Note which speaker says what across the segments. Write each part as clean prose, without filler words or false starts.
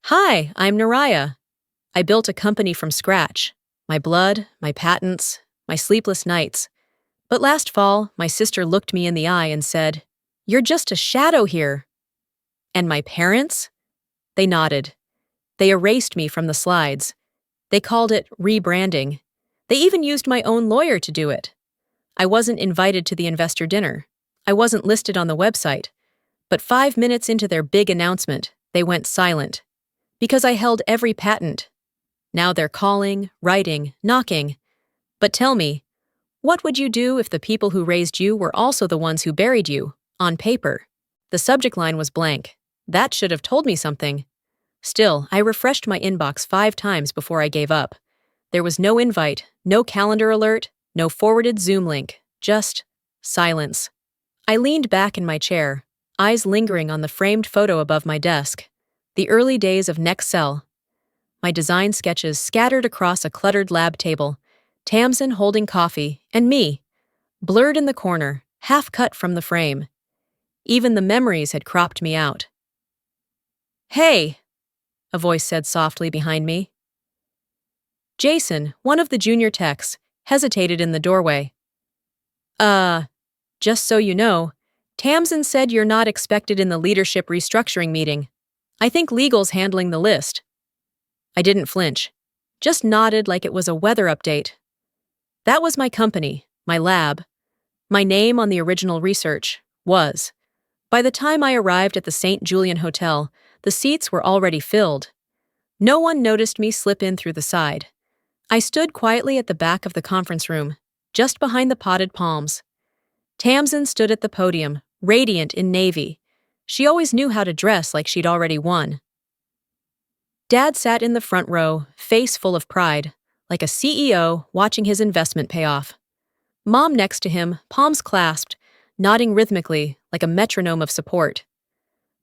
Speaker 1: Hi, I'm Naraya. I built a company from scratch. My blood, my patents, my sleepless nights. But last fall, my sister looked me in the eye and said, "You're just a shadow here." And my parents? They nodded. They erased me from the slides. They called it rebranding. They even used my own lawyer to do it. I wasn't invited to the investor dinner. I wasn't listed on the website. But 5 minutes into their big announcement, they went silent. Because I held every patent. Now they're calling, writing, knocking. But tell me, what would you do if the people who raised you were also the ones who buried you, on paper? The subject line was blank. That should have told me something. Still, I refreshed my inbox 5 times before I gave up. There was no invite, no calendar alert, no forwarded Zoom link, just silence. I leaned back in my chair, eyes lingering on the framed photo above my desk. The early days of Nexcel. My design sketches scattered across a cluttered lab table, Tamsin holding coffee, and me, blurred in the corner, half cut from the frame. Even the memories had cropped me out. "Hey," a voice said softly behind me. Jason, one of the junior techs, hesitated in the doorway. Just so you know, Tamsin said you're not expected in the leadership restructuring meeting. I think legal's handling the list." I didn't flinch, just nodded like it was a weather update. That was my company, my lab. My name on the original research was. By the time I arrived at the St. Julian Hotel, the seats were already filled. No one noticed me slip in through the side. I stood quietly at the back of the conference room, just behind the potted palms. Tamsin stood at the podium, radiant in navy. She always knew how to dress like she'd already won. Dad sat in the front row, face full of pride, like a CEO watching his investment pay off. Mom next to him, palms clasped, nodding rhythmically like a metronome of support.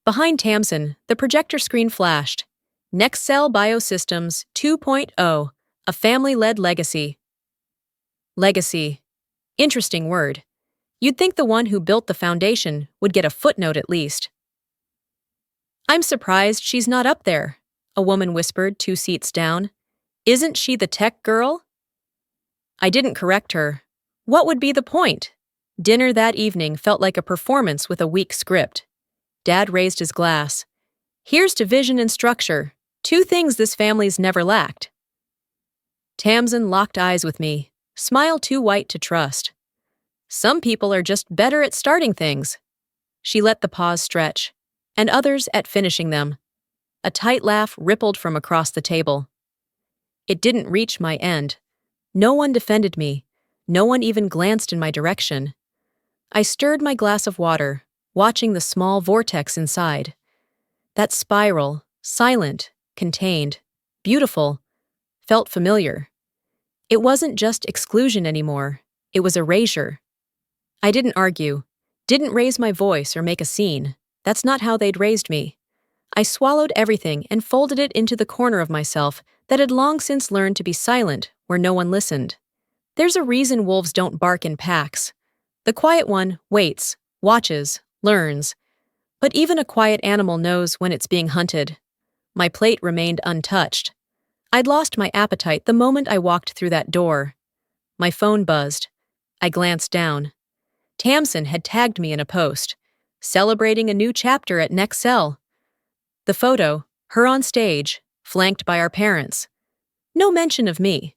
Speaker 1: Behind Tamsin, the projector screen flashed. Nexcel Biosystems 2.0, a family-led legacy. Legacy. Interesting word. You'd think the one who built the foundation would get a footnote at least. "I'm surprised she's not up there," a woman whispered 2 seats down. "Isn't she the tech girl?" I didn't correct her. What would be the point? Dinner that evening felt like a performance with a weak script. Dad raised his glass. "Here's to vision and structure, 2 things this family's never lacked." Tamsin locked eyes with me, smile too white to trust. "Some people are just better at starting things." She let the pause stretch, and others at finishing them. A tight laugh rippled from across the table. It didn't reach my end. No one defended me. No one even glanced in my direction. I stirred my glass of water, watching the small vortex inside. That spiral, silent, contained, beautiful, felt familiar. It wasn't just exclusion anymore. It was erasure. I didn't argue, didn't raise my voice or make a scene. That's not how they'd raised me. I swallowed everything and folded it into the corner of myself that had long since learned to be silent where no one listened. There's a reason wolves don't bark in packs. The quiet one waits, watches, learns. But even a quiet animal knows when it's being hunted. My plate remained untouched. I'd lost my appetite the moment I walked through that door. My phone buzzed. I glanced down. Tamsin had tagged me in a post, celebrating a new chapter at Nexcel. The photo, her on stage, flanked by our parents. No mention of me.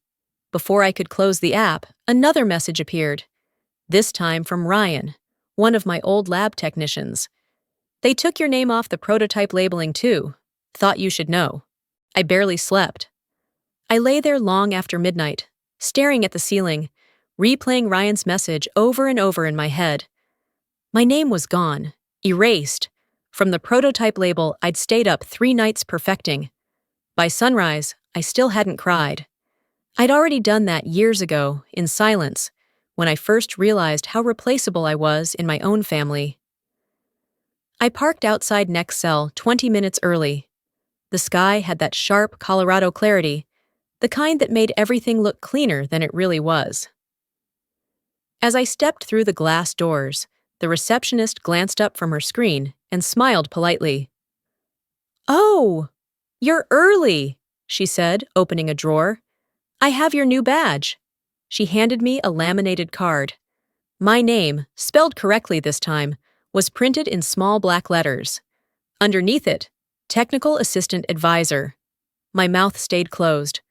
Speaker 1: Before I could close the app, another message appeared. This time from Ryan, one of my old lab technicians. "They took your name off the prototype labeling too. Thought you should know." I barely slept. I lay there long after midnight, staring at the ceiling, replaying Ryan's message over and over in my head. My name was gone, erased. From the prototype label I'd stayed up 3 nights perfecting. By sunrise, I still hadn't cried. I'd already done that years ago, in silence, when I first realized how replaceable I was in my own family. I parked outside Nexcel 20 minutes early. The sky had that sharp Colorado clarity, the kind that made everything look cleaner than it really was. As I stepped through the glass doors, the receptionist glanced up from her screen and smiled politely. "Oh!" You're early, she said, opening a drawer. I have your new badge. She handed me a laminated card. My name, spelled correctly this time, was printed in small black letters. Underneath it, Technical Assistant Advisor. My mouth stayed closed.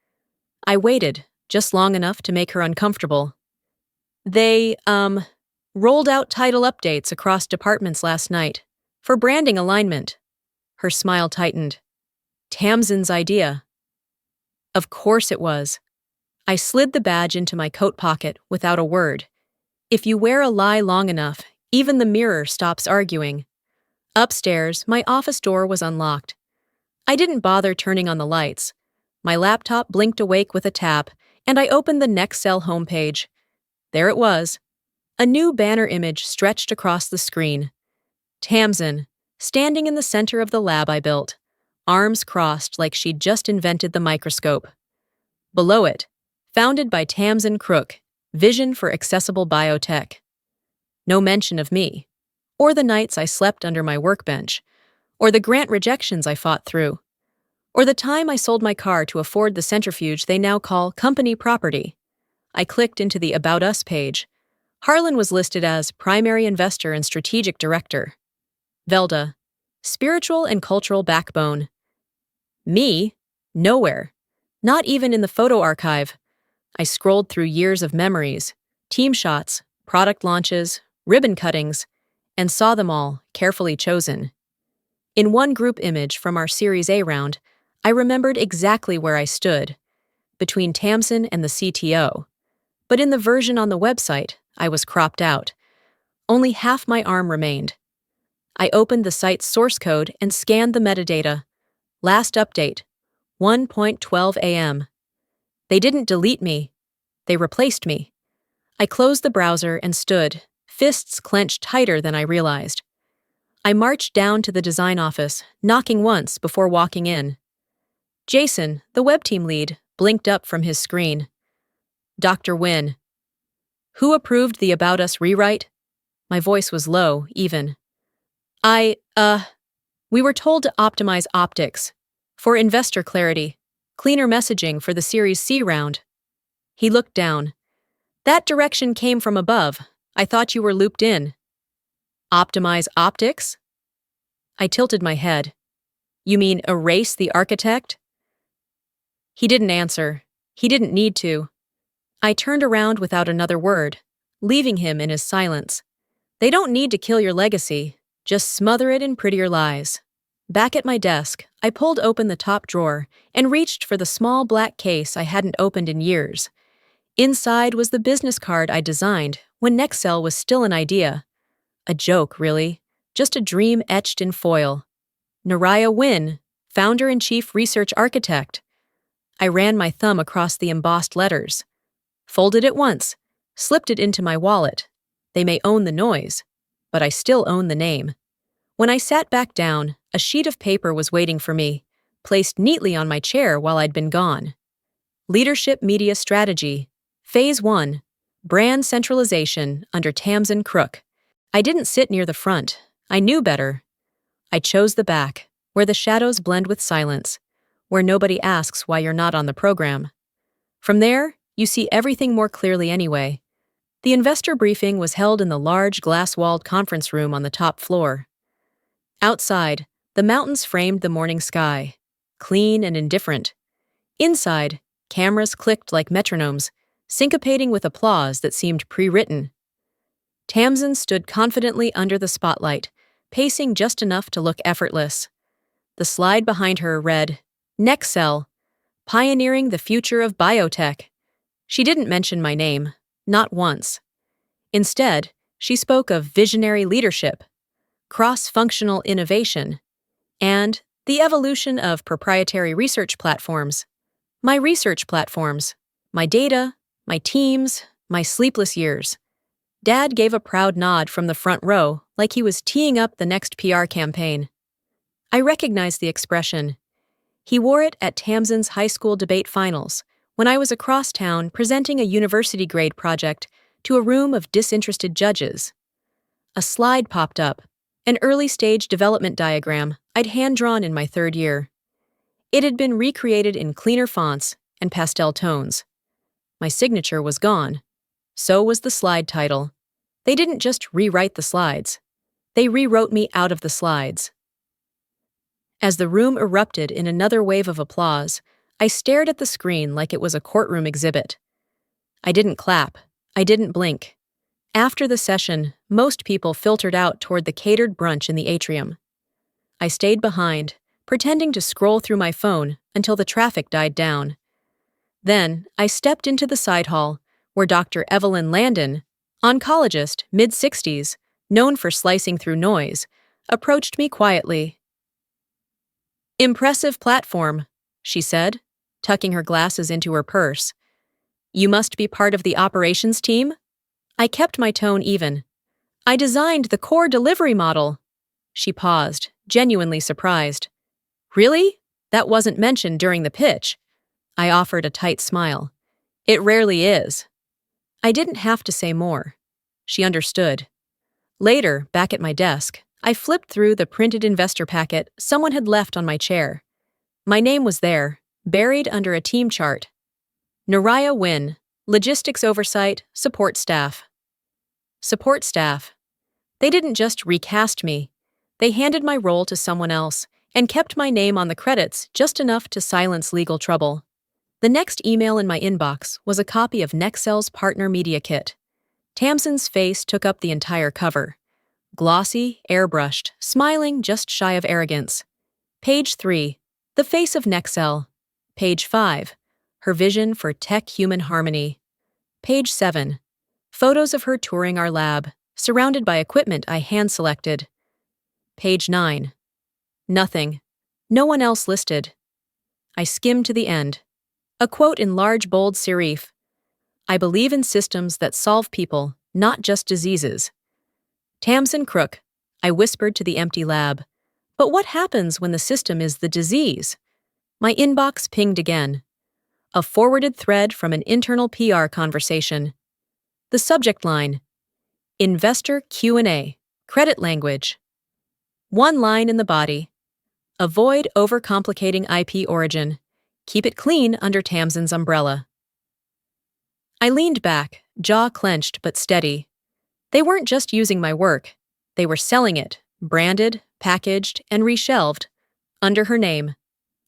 Speaker 1: I waited, just long enough to make her uncomfortable. They, rolled out title updates across departments last night. For branding alignment. Her smile tightened. Tamsin's idea. Of course it was. I slid the badge into my coat pocket without a word. If you wear a lie long enough, even the mirror stops arguing. Upstairs, my office door was unlocked. I didn't bother turning on the lights. My laptop blinked awake with a tap, and I opened the Next Cell homepage. There it was. A new banner image stretched across the screen. Tamsin, standing in the center of the lab I built, arms crossed like she'd just invented the microscope. Below it, founded by Tamsin Crook, Vision for Accessible Biotech. No mention of me, or the nights I slept under my workbench, or the grant rejections I fought through, or the time I sold my car to afford the centrifuge they now call company property. I clicked into the About Us page. Harlan was listed as primary investor and strategic director. Velda, spiritual and cultural backbone. Me? Nowhere. Not even in the photo archive. I scrolled through years of memories, team shots, product launches, ribbon cuttings, and saw them all, carefully chosen. In one group image from our Series A round, I remembered exactly where I stood, between Tamsin and the CTO. But in the version on the website, I was cropped out. Only half my arm remained. I opened the site's source code and scanned the metadata. Last update, 1:12 a.m. They didn't delete me. They replaced me. I closed the browser and stood, fists clenched tighter than I realized. I marched down to the design office, knocking once before walking in. Jason, the web team lead, blinked up from his screen. Dr. Wynn. Who approved the About Us rewrite? My voice was low, even. We were told to optimize optics. For investor clarity. Cleaner messaging for the Series C round. He looked down. That direction came from above. I thought you were looped in. Optimize optics? I tilted my head. You mean erase the architect? He didn't answer. He didn't need to. I turned around without another word, leaving him in his silence. They don't need to kill your legacy. Just smother it in prettier lies. Back at my desk, I pulled open the top drawer and reached for the small black case I hadn't opened in years. Inside was the business card I designed when Nexcel was still an idea. A joke, really. Just a dream etched in foil. Naraya Wynn, founder and chief research architect. I ran my thumb across the embossed letters. Folded it once, slipped it into my wallet. They may own the noise, but I still own the name. When I sat back down, a sheet of paper was waiting for me, placed neatly on my chair while I'd been gone. Leadership Media Strategy, Phase 1, Brand Centralization under Tamsin Crook. I didn't sit near the front. I knew better. I chose the back, where the shadows blend with silence, where nobody asks why you're not on the program. From there, you see everything more clearly anyway. The investor briefing was held in the large glass-walled conference room on the top floor. Outside, the mountains framed the morning sky, clean and indifferent. Inside, cameras clicked like metronomes, syncopating with applause that seemed pre-written. Tamsin stood confidently under the spotlight, pacing just enough to look effortless. The slide behind her read, Nexcel, pioneering the future of biotech. She didn't mention my name, not once. Instead, she spoke of visionary leadership, cross-functional innovation, and the evolution of proprietary research platforms. My research platforms, my data, my teams, my sleepless years. Dad gave a proud nod from the front row, like he was teeing up the next PR campaign. I recognized the expression. He wore it at Tamsin's high school debate finals, when I was across town presenting a university-grade project to a room of disinterested judges. A slide popped up, an early-stage development diagram I'd hand-drawn in my third year. It had been recreated in cleaner fonts and pastel tones. My signature was gone. So was the slide title. They didn't just rewrite the slides. They rewrote me out of the slides. As the room erupted in another wave of applause, I stared at the screen like it was a courtroom exhibit. I didn't clap. I didn't blink. After the session, most people filtered out toward the catered brunch in the atrium. I stayed behind, pretending to scroll through my phone until the traffic died down. Then, I stepped into the side hall, where Dr. Evelyn Landon, oncologist, mid-60s, known for slicing through noise, approached me quietly. "Impressive platform," she said, tucking her glasses into her purse. "You must be part of the operations team?" I kept my tone even. "I designed the core delivery model." She paused, genuinely surprised. "Really? That wasn't mentioned during the pitch." I offered a tight smile. "It rarely is." I didn't have to say more. She understood. Later, back at my desk, I flipped through the printed investor packet someone had left on my chair. My name was there, buried under a team chart. Naraya Wynn, Logistics Oversight, Support Staff. Support staff. They didn't just recast me. They handed my role to someone else and kept my name on the credits just enough to silence legal trouble. The next email in my inbox was a copy of Nexcel's Partner Media Kit. Tamsin's face took up the entire cover. Glossy, airbrushed, smiling just shy of arrogance. Page 3. The face of Nexcel. Page 5. Her vision for tech-human harmony. Page 7. Photos of her touring our lab, surrounded by equipment I hand-selected. Page 9. Nothing. No one else listed. I skimmed to the end. A quote in large bold serif. "I believe in systems that solve people, not just diseases." Tamsin Crook, I whispered to the empty lab. But what happens when the system is the disease? My inbox pinged again. A forwarded thread from an internal PR conversation. The subject line: Investor Q&A, credit language. One line in the body: avoid overcomplicating IP origin. Keep it clean under Tamsin's umbrella. I leaned back, jaw clenched but steady. They weren't just using my work. They were selling it, branded, packaged, and reshelved, under her name.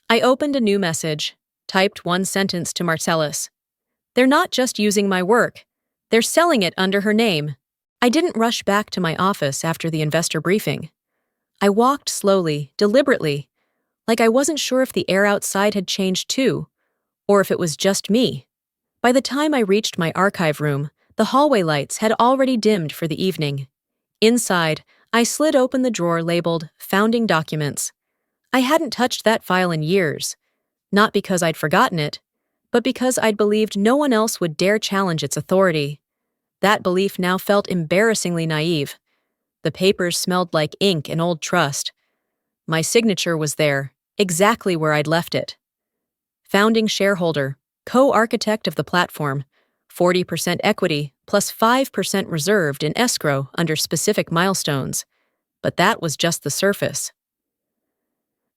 Speaker 1: I opened a new message, typed one sentence to Marcellus. "They're not just using my work. They're selling it under her name." I didn't rush back to my office after the investor briefing. I walked slowly, deliberately, like I wasn't sure if the air outside had changed too, or if it was just me. By the time I reached my archive room, the hallway lights had already dimmed for the evening. Inside, I slid open the drawer labeled Founding Documents. I hadn't touched that file in years, not because I'd forgotten it, but because I'd believed no one else would dare challenge its authority. That belief now felt embarrassingly naive. The papers smelled like ink and old trust. My signature was there, exactly where I'd left it. Founding shareholder, co-architect of the platform, 40% equity plus 5% reserved in escrow under specific milestones. But that was just the surface.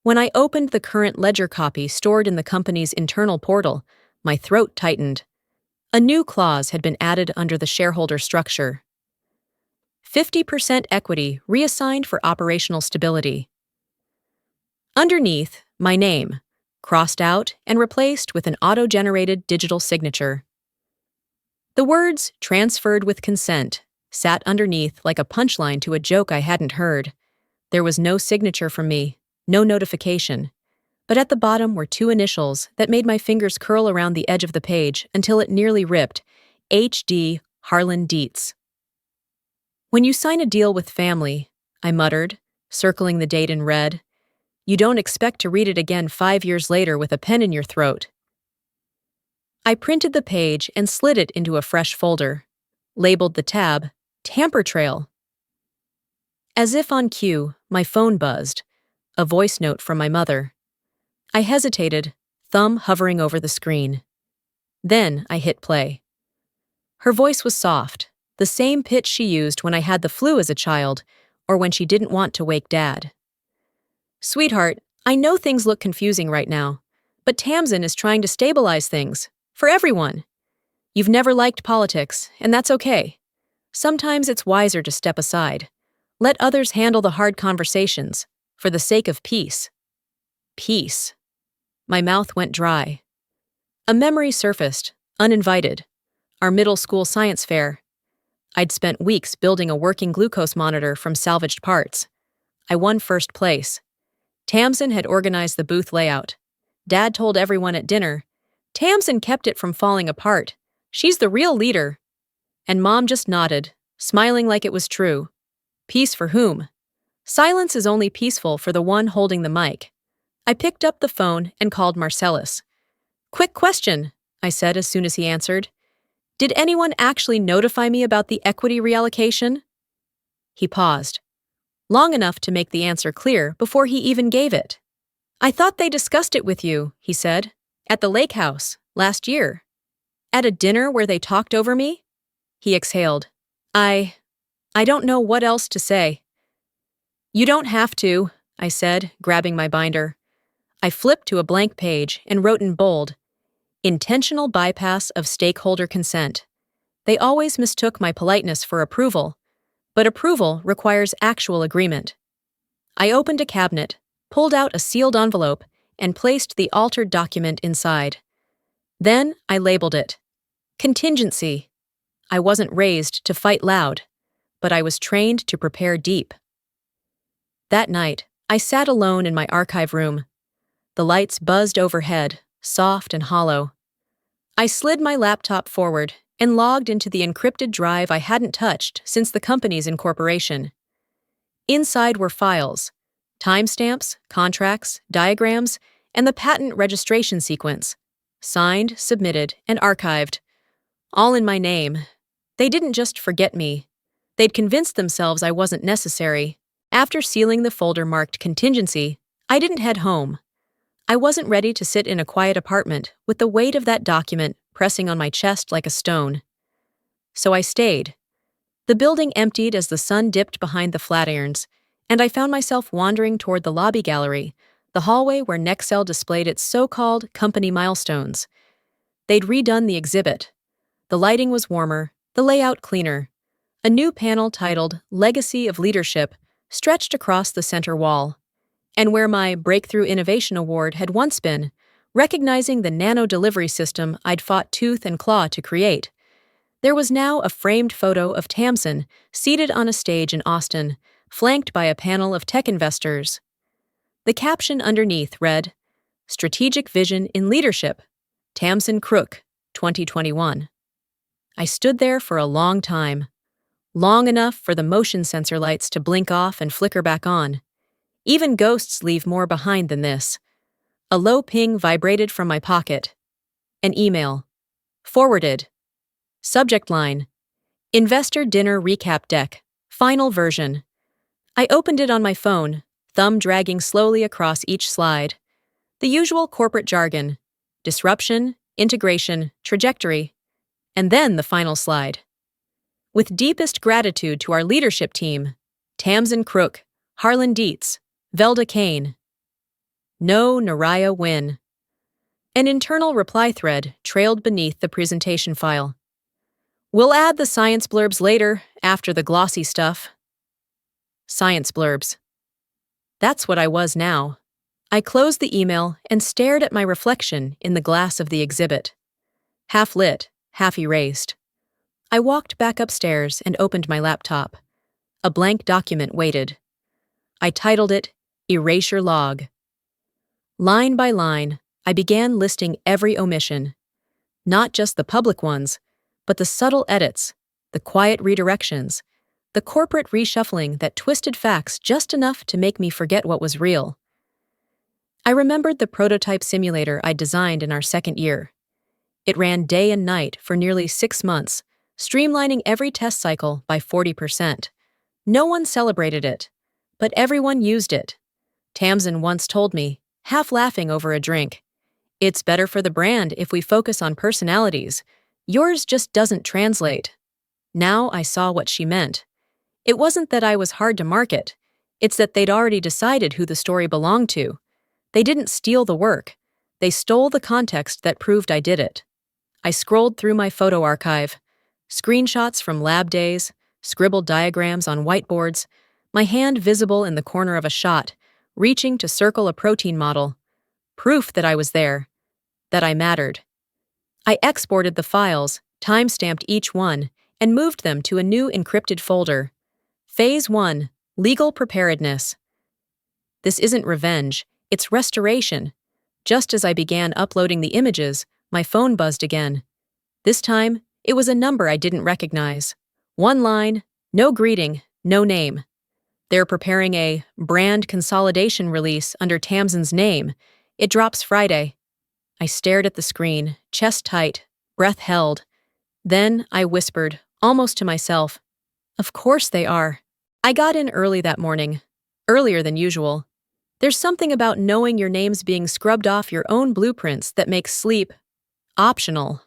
Speaker 1: When I opened the current ledger copy stored in the company's internal portal, my throat tightened. A new clause had been added under the shareholder structure. 50% equity reassigned for operational stability. Underneath, my name, crossed out and replaced with an auto-generated digital signature. The words "transferred with consent" sat underneath like a punchline to a joke I hadn't heard. There was no signature from me, no notification. But at the bottom were two initials that made my fingers curl around the edge of the page until it nearly ripped: H.D. Harlan Dietz. "When you sign a deal with family," I muttered, circling the date in red, "you don't expect to read it again 5 years later with a pen in your throat." I printed the page and slid it into a fresh folder, labeled the tab Tamper Trail. As if on cue, my phone buzzed, a voice note from my mother. I hesitated, thumb hovering over the screen. Then I hit play. Her voice was soft, the same pitch she used when I had the flu as a child or when she didn't want to wake Dad. "Sweetheart, I know things look confusing right now, but Tamsin is trying to stabilize things. For everyone. You've never liked politics, and that's okay. Sometimes it's wiser to step aside. Let others handle the hard conversations, for the sake of peace. Peace. My mouth went dry. A memory surfaced, uninvited. Our middle school science fair. I'd spent weeks building a working glucose monitor from salvaged parts. I won first place. Tamsin had organized the booth layout. Dad told everyone at dinner, Tamsin kept it from falling apart. She's the real leader. And Mom just nodded, smiling like it was true. Peace for whom? Silence is only peaceful for the one holding the mic. I picked up the phone and called Marcellus. Quick question, I said as soon as he answered. Did anyone actually notify me about the equity reallocation? He paused, long enough to make the answer clear before he even gave it. I thought they discussed it with you, he said, at the lake house, last year. At a dinner where they talked over me? He exhaled. I don't know what else to say. You don't have to, I said, grabbing my binder. I flipped to a blank page and wrote in bold, intentional bypass of stakeholder consent. They always mistook my politeness for approval, but approval requires actual agreement. I opened a cabinet, pulled out a sealed envelope, and placed the altered document inside. Then I labeled it contingency. I wasn't raised to fight loud, but I was trained to prepare deep. That night, I sat alone in my archive room. The lights buzzed overhead, soft and hollow. I slid my laptop forward and logged into the encrypted drive I hadn't touched since the company's incorporation. Inside were files, timestamps, contracts, diagrams, and the patent registration sequence, signed, submitted, and archived. All in my name. They didn't just forget me. They'd convinced themselves I wasn't necessary. After sealing the folder marked contingency, I didn't head home. I wasn't ready to sit in a quiet apartment with the weight of that document pressing on my chest like a stone. So I stayed. The building emptied as the sun dipped behind the flatirons, and I found myself wandering toward the lobby gallery, the hallway where Nexcel displayed its so-called company milestones. They'd redone the exhibit. The lighting was warmer, the layout cleaner. A new panel titled Legacy of Leadership stretched across the center wall. And where my Breakthrough Innovation Award had once been, recognizing the nano-delivery system I'd fought tooth and claw to create, there was now a framed photo of Tamsin seated on a stage in Austin, flanked by a panel of tech investors. The caption underneath read, Strategic Vision in Leadership, Tamsin Crook, 2021. I stood there for a long time, long enough for the motion sensor lights to blink off and flicker back on. Even ghosts leave more behind than this. A low ping vibrated from my pocket. An email. Forwarded. Subject line. Investor Dinner Recap Deck. Final version. I opened it on my phone, thumb dragging slowly across each slide. The usual corporate jargon. Disruption, integration, trajectory. And then the final slide. With deepest gratitude to our leadership team, Tamsin Crook, Harlan Dietz, Velda Kane. No Naraya win. An internal reply thread trailed beneath the presentation file. We'll add the science blurbs later, after the glossy stuff. Science blurbs. That's what I was now. I closed the email and stared at my reflection in the glass of the exhibit. Half lit, half erased. I walked back upstairs and opened my laptop. A blank document waited. I titled it Erasure Log. Line by line, I began listing every omission. Not just the public ones, but the subtle edits, the quiet redirections, the corporate reshuffling that twisted facts just enough to make me forget what was real. I remembered the prototype simulator I designed in our second year. It ran day and night for nearly 6 months, streamlining every test cycle by 40%. No one celebrated it, but everyone used it. Tamsin once told me, half laughing over a drink, "It's better for the brand if we focus on personalities. Yours just doesn't translate." Now I saw what she meant. It wasn't that I was hard to market. It's that they'd already decided who the story belonged to. They didn't steal the work. They stole the context that proved I did it. I scrolled through my photo archive. Screenshots from lab days, scribbled diagrams on whiteboards, my hand visible in the corner of a shot, reaching to circle a protein model. Proof that I was there, that I mattered. I exported the files, time-stamped each one, and moved them to a new encrypted folder. Phase 1, Legal Preparedness. This isn't revenge, it's restoration. Just as I began uploading the images, my phone buzzed again. This time, it was a number I didn't recognize. One line, no greeting, no name. They're preparing a brand consolidation release under Tamsin's name. It drops Friday. I stared at the screen, chest tight, breath held. Then I whispered, almost to myself, "Of course they are." I got in early that morning, earlier than usual. There's something about knowing your name's being scrubbed off your own blueprints that makes sleep optional.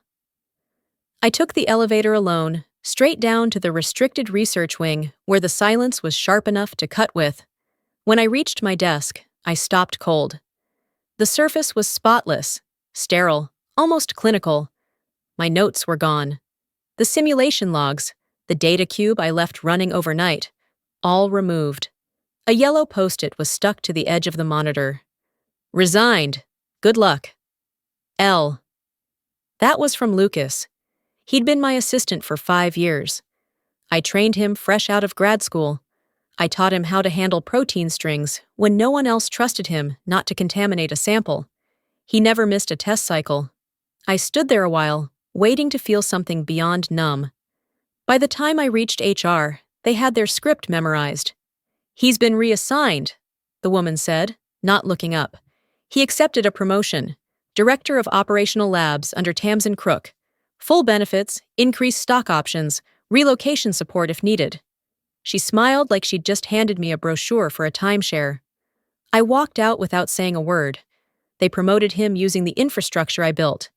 Speaker 1: I took the elevator alone, straight down to the restricted research wing where the silence was sharp enough to cut with. When I reached my desk, I stopped cold. The surface was spotless, sterile, almost clinical. My notes were gone. The simulation logs, the data cube I left running overnight, all removed. A yellow post-it was stuck to the edge of the monitor. Resigned. Good luck. L. That was from Lucas. He'd been my assistant for 5 years. I trained him fresh out of grad school. I taught him how to handle protein strings when no one else trusted him not to contaminate a sample. He never missed a test cycle. I stood there a while, waiting to feel something beyond numb. By the time I reached HR, they had their script memorized. "He's been reassigned," the woman said, not looking up. "He accepted a promotion, Director of Operational Labs under Tamsin Crook. Full benefits, increased stock options, relocation support if needed." She smiled like she'd just handed me a brochure for a timeshare. I walked out without saying a word. They promoted him using the infrastructure I built.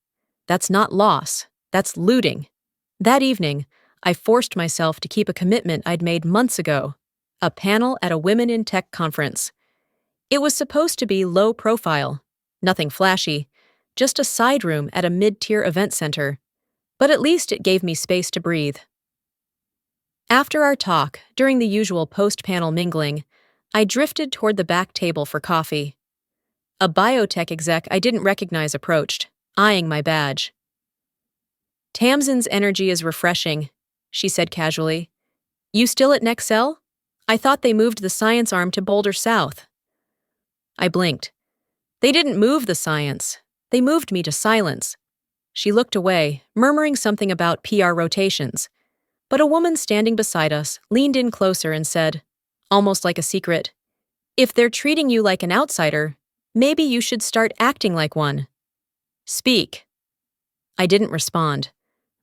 Speaker 1: That's not loss, that's looting. That evening, I forced myself to keep a commitment I'd made months ago. A panel at a Women in Tech conference. It was supposed to be low profile, nothing flashy, just a side room at a mid-tier event center. But at least it gave me space to breathe. After our talk, during the usual post-panel mingling, I drifted toward the back table for coffee. A biotech exec I didn't recognize approached, eyeing my badge. "Tamsin's energy is refreshing," she said casually. "You still at Nexel? I thought they moved the science arm to Boulder South." I blinked. "They didn't move the science. They moved me to silence." She looked away, murmuring something about PR rotations. But a woman standing beside us leaned in closer and said, almost like a secret, "If they're treating you like an outsider, maybe you should start acting like one. Speak." I didn't respond,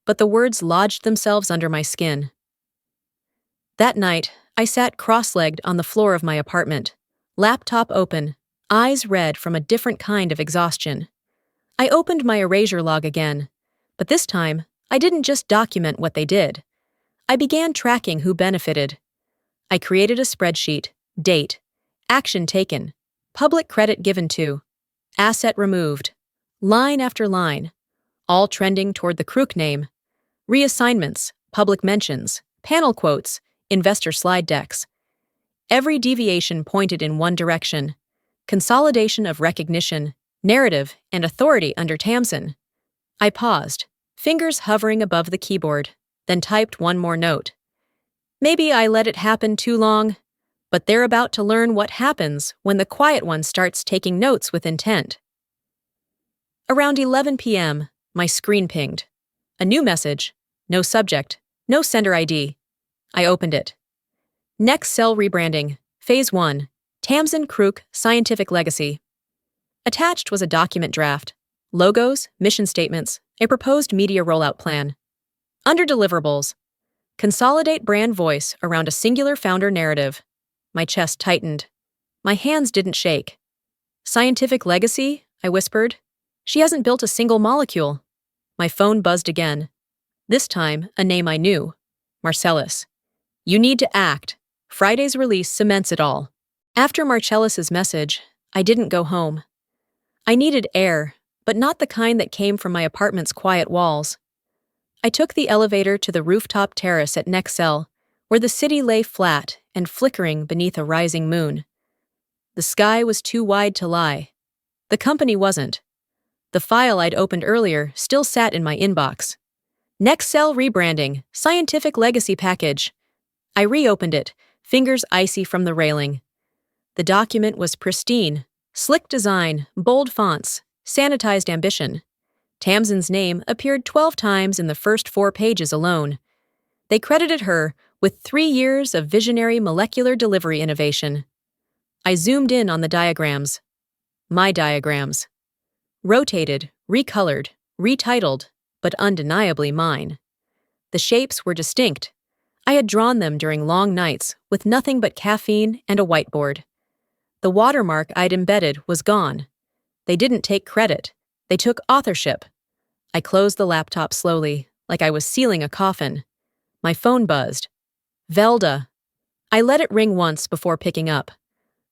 Speaker 1: but the words lodged themselves under my skin. That night, I sat cross-legged on the floor of my apartment, laptop open, eyes red from a different kind of exhaustion. I opened my erasure log again, but this time, I didn't just document what they did. I began tracking who benefited. I created a spreadsheet, date, action taken, public credit given to, asset removed, line after line, all trending toward the Crook name, reassignments, public mentions, panel quotes, investor slide decks. Every deviation pointed in one direction: consolidation of recognition, narrative, and authority under Tamsin. I paused, fingers hovering above the keyboard, then typed one more note. Maybe I let it happen too long, but they're about to learn what happens when the quiet one starts taking notes with intent. Around 11 p.m., my screen pinged. A new message. No subject. No sender ID. I opened it. Next cell rebranding. Phase 1. Tamsin Crook Scientific Legacy. Attached was a document draft. Logos, mission statements, a proposed media rollout plan. Under deliverables. Consolidate brand voice around a singular founder narrative. My chest tightened. My hands didn't shake. Scientific legacy? I whispered. She hasn't built a single molecule. My phone buzzed again. This time, a name I knew. Marcellus. You need to act. Friday's release cements it all. After Marcellus's message, I didn't go home. I needed air, but not the kind that came from my apartment's quiet walls. I took the elevator to the rooftop terrace at Nexel, where the city lay flat and flickering beneath a rising moon. The sky was too wide to lie. The company wasn't. The file I'd opened earlier still sat in my inbox. Nexel rebranding, scientific legacy package. I reopened it, fingers icy from the railing. The document was pristine, slick design, bold fonts, sanitized ambition. Tamsin's name appeared 12 times in the first 4 pages alone. They credited her with 3 years of visionary molecular delivery innovation. I zoomed in on the diagrams. My diagrams. Rotated, recolored, retitled, but undeniably mine. The shapes were distinct. I had drawn them during long nights with nothing but caffeine and a whiteboard. The watermark I'd embedded was gone. They didn't take credit. They took authorship. I closed the laptop slowly, like I was sealing a coffin. My phone buzzed. Velda. I let it ring once before picking up.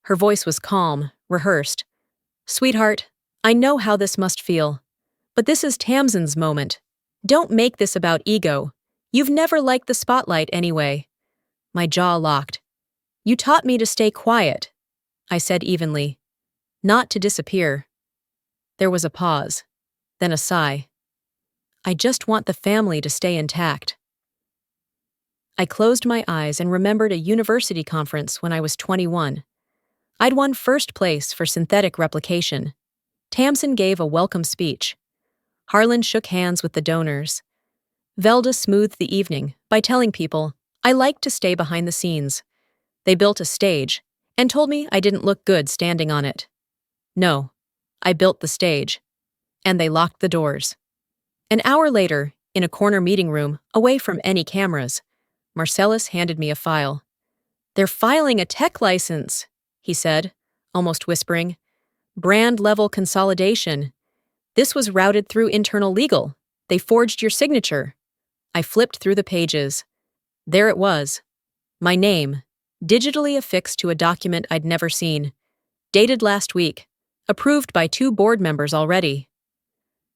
Speaker 1: Her voice was calm, rehearsed. Sweetheart, I know how this must feel. But this is Tamsin's moment. Don't make this about ego. You've never liked the spotlight anyway. My jaw locked. You taught me to stay quiet, I said evenly. Not to disappear. There was a pause, then a sigh. I just want the family to stay intact. I closed my eyes and remembered a university conference when I was 21. I'd won first place for synthetic replication. Tamsin gave a welcome speech. Harlan shook hands with the donors. Velda smoothed the evening by telling people I liked to stay behind the scenes. They built a stage and told me I didn't look good standing on it. No, I built the stage. And they locked the doors. An hour later, in a corner meeting room, away from any cameras, Marcellus handed me a file. They're filing a tech license, he said, almost whispering. Brand-level consolidation. This was routed through internal legal. They forged your signature. I flipped through the pages. There it was. My name, digitally affixed to a document I'd never seen. Dated last week. Approved by 2 board members already.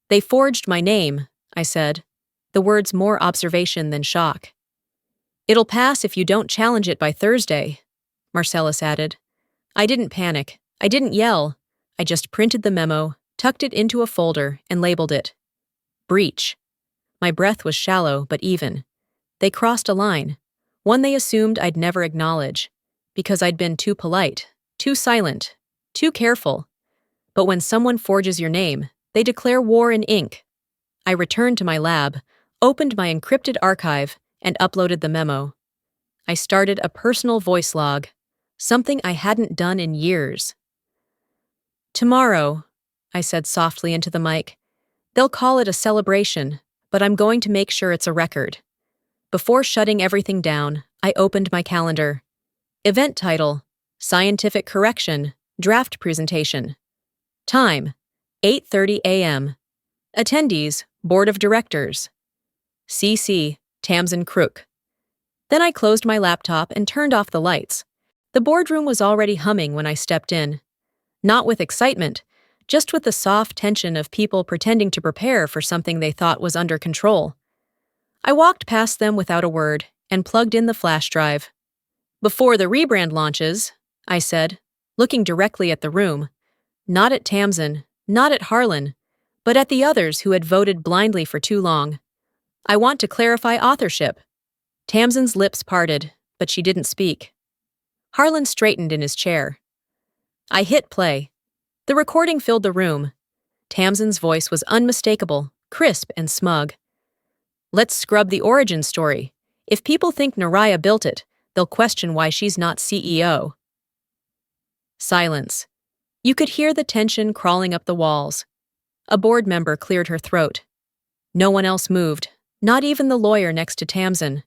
Speaker 1: They forged my name, I said, the words more observation than shock. It'll pass if you don't challenge it by Thursday, Marcellus added. I didn't panic. I didn't yell. I just printed the memo, tucked it into a folder, and labeled it. Breach. My breath was shallow but even. They crossed a line, one they assumed I'd never acknowledge, because I'd been too polite, too silent, too careful. But when someone forges your name, they declare war in ink. I returned to my lab, opened my encrypted archive, and uploaded the memo. I started a personal voice log, something I hadn't done in years. Tomorrow, I said softly into the mic, they'll call it a celebration, but I'm going to make sure it's a record. Before shutting everything down, I opened my calendar. Event title, Scientific Correction, Draft Presentation. Time, 8:30 a.m. Attendees, Board of Directors. CC, Tamsin Crook. Then I closed my laptop and turned off the lights. The boardroom was already humming when I stepped in. Not with excitement, just with the soft tension of people pretending to prepare for something they thought was under control. I walked past them without a word and plugged in the flash drive. Before the rebrand launches, I said, looking directly at the room, not at Tamsin, not at Harlan, but at the others who had voted blindly for too long. I want to clarify authorship. Tamsin's lips parted, but she didn't speak. Harlan straightened in his chair. I hit play. The recording filled the room. Tamsin's voice was unmistakable, crisp and smug. Let's scrub the origin story. If people think Naraya built it, they'll question why she's not CEO. Silence. You could hear the tension crawling up the walls. A board member cleared her throat. No one else moved, not even the lawyer next to Tamsin.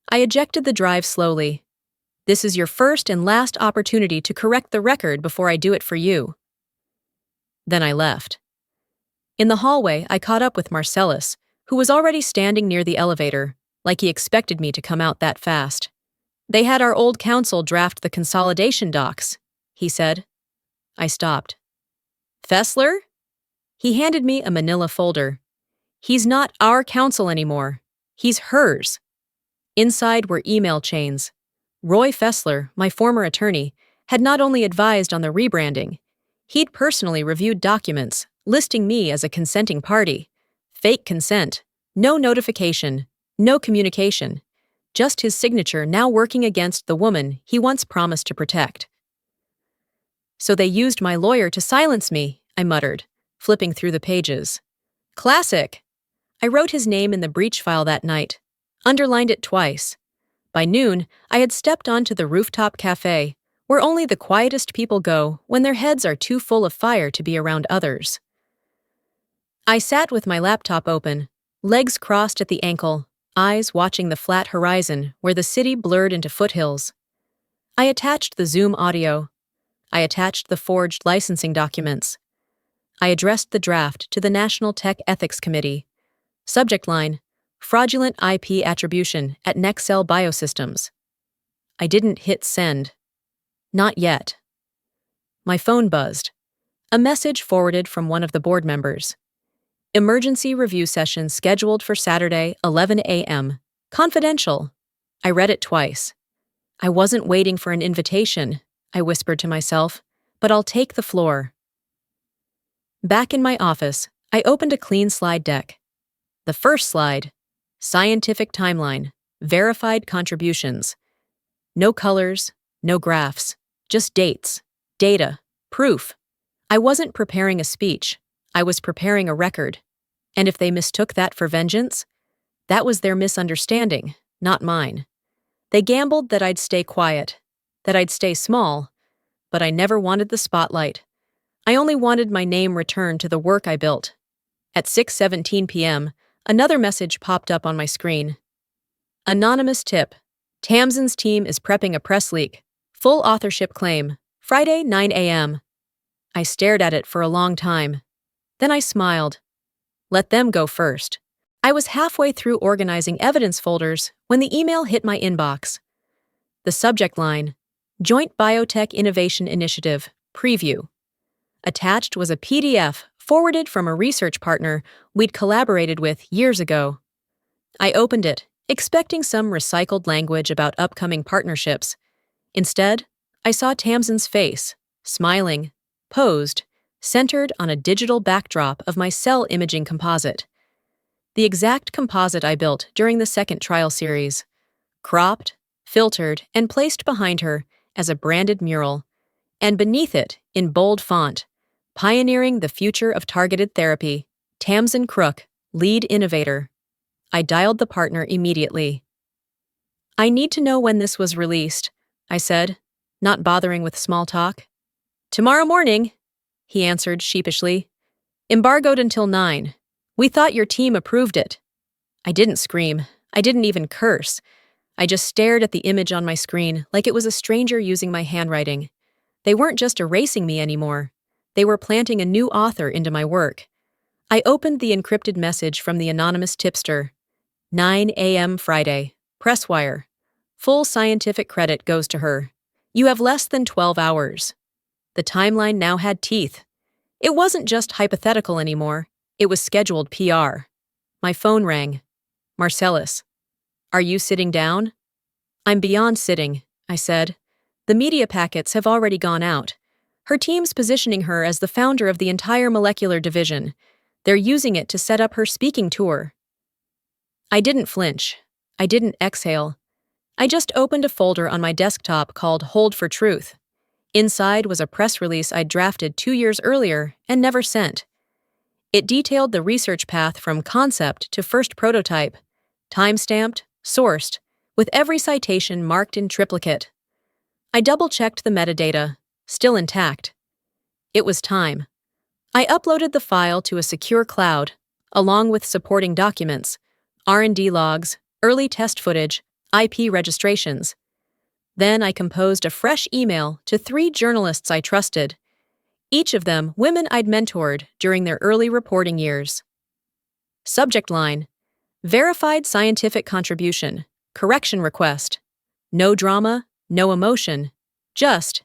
Speaker 1: I ejected the drive slowly. This is your first and last opportunity to correct the record before I do it for you. Then I left. In the hallway, I caught up with Marcellus, who was already standing near the elevator, like he expected me to come out that fast. They had our old counsel draft the consolidation docs, he said. I stopped. Fessler? He handed me a manila folder. He's not our counsel anymore. He's hers. Inside were email chains. Roy Fessler, my former attorney, had not only advised on the rebranding, he'd personally reviewed documents, listing me as a consenting party. Fake consent. No notification. No communication. Just his signature now working against the woman he once promised to protect. So they used my lawyer to silence me, I muttered, flipping through the pages. Classic. I wrote his name in the breach file that night, underlined it twice. By noon, I had stepped onto the rooftop cafe, where only the quietest people go when their heads are too full of fire to be around others. I sat with my laptop open, legs crossed at the ankle, eyes watching the flat horizon where the city blurred into foothills. I attached the Zoom audio. I attached the forged licensing documents. I addressed the draft to the National Tech Ethics Committee. Subject line, fraudulent IP attribution at Nexcel Biosystems. I didn't hit send. Not yet. My phone buzzed. A message forwarded from one of the board members. Emergency review session scheduled for Saturday, 11 a.m. Confidential. I read it twice. I wasn't waiting for an invitation, I whispered to myself, but I'll take the floor. Back in my office, I opened a clean slide deck. The first slide, scientific timeline, verified contributions. No colors, no graphs, just dates, data, proof. I wasn't preparing a speech. I was preparing a record. And if they mistook that for vengeance, that was their misunderstanding, not mine. They gambled that I'd stay quiet, that I'd stay small, but I never wanted the spotlight. I only wanted my name returned to the work I built. At 6:17 p.m., another message popped up on my screen. Anonymous tip. Tamsin's team is prepping a press leak. Full authorship claim. Friday, 9 a.m. I stared at it for a long time. Then I smiled. Let them go first. I was halfway through organizing evidence folders when the email hit my inbox. The subject line, Joint Biotech Innovation Initiative, Preview. Attached was a PDF forwarded from a research partner we'd collaborated with years ago. I opened it, expecting some recycled language about upcoming partnerships. Instead, I saw Tamsin's face, smiling, posed, centered on a digital backdrop of my cell imaging composite. The exact composite I built during the second trial series. Cropped, filtered, and placed behind her as a branded mural. And beneath it, in bold font, pioneering the future of targeted therapy, Tamsin Crook, lead innovator. I dialed the partner immediately. I need to know when this was released, I said, not bothering with small talk. Tomorrow morning, he answered sheepishly. Embargoed until 9. We thought your team approved it. I didn't scream. I didn't even curse. I just stared at the image on my screen like it was a stranger using my handwriting. They weren't just erasing me anymore. They were planting a new author into my work. I opened the encrypted message from the anonymous tipster. 9 a.m. Friday. Press wire. Full scientific credit goes to her. You have less than 12 hours. The timeline now had teeth. It wasn't just hypothetical anymore. It was scheduled PR. My phone rang. Marcellus. Are you sitting down? I'm beyond sitting, I said. The media packets have already gone out. Her team's positioning her as the founder of the entire molecular division. They're using it to set up her speaking tour. I didn't flinch. I didn't exhale. I just opened a folder on my desktop called Hold for Truth. Inside was a press release I'd drafted 2 years earlier and never sent. It detailed the research path from concept to first prototype, time-stamped, sourced, with every citation marked in triplicate. I double-checked the metadata, still intact. It was time. I uploaded the file to a secure cloud, along with supporting documents, R&D logs, early test footage, IP registrations. Then I composed a fresh email to 3 journalists I trusted, each of them women I'd mentored during their early reporting years. Subject line, verified scientific contribution, correction request. No drama, no emotion, just,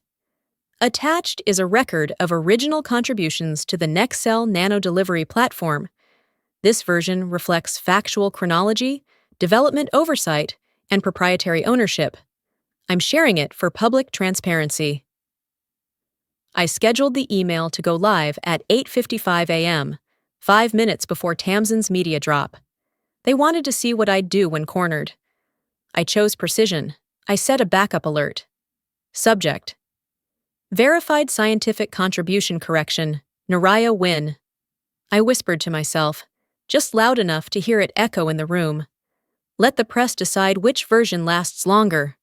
Speaker 1: Attached is a record of original contributions to the Nexcel Nano Delivery platform. This version reflects factual chronology, development oversight, and proprietary ownership. I'm sharing it for public transparency. I scheduled the email to go live at 8:55 a.m., 5 minutes before Tamsin's media drop. They wanted to see what I'd do when cornered. I chose precision. I set a backup alert. Subject: Verified scientific contribution correction, Naraya win. I whispered to myself, just loud enough to hear it echo in the room. Let the press decide which version lasts longer.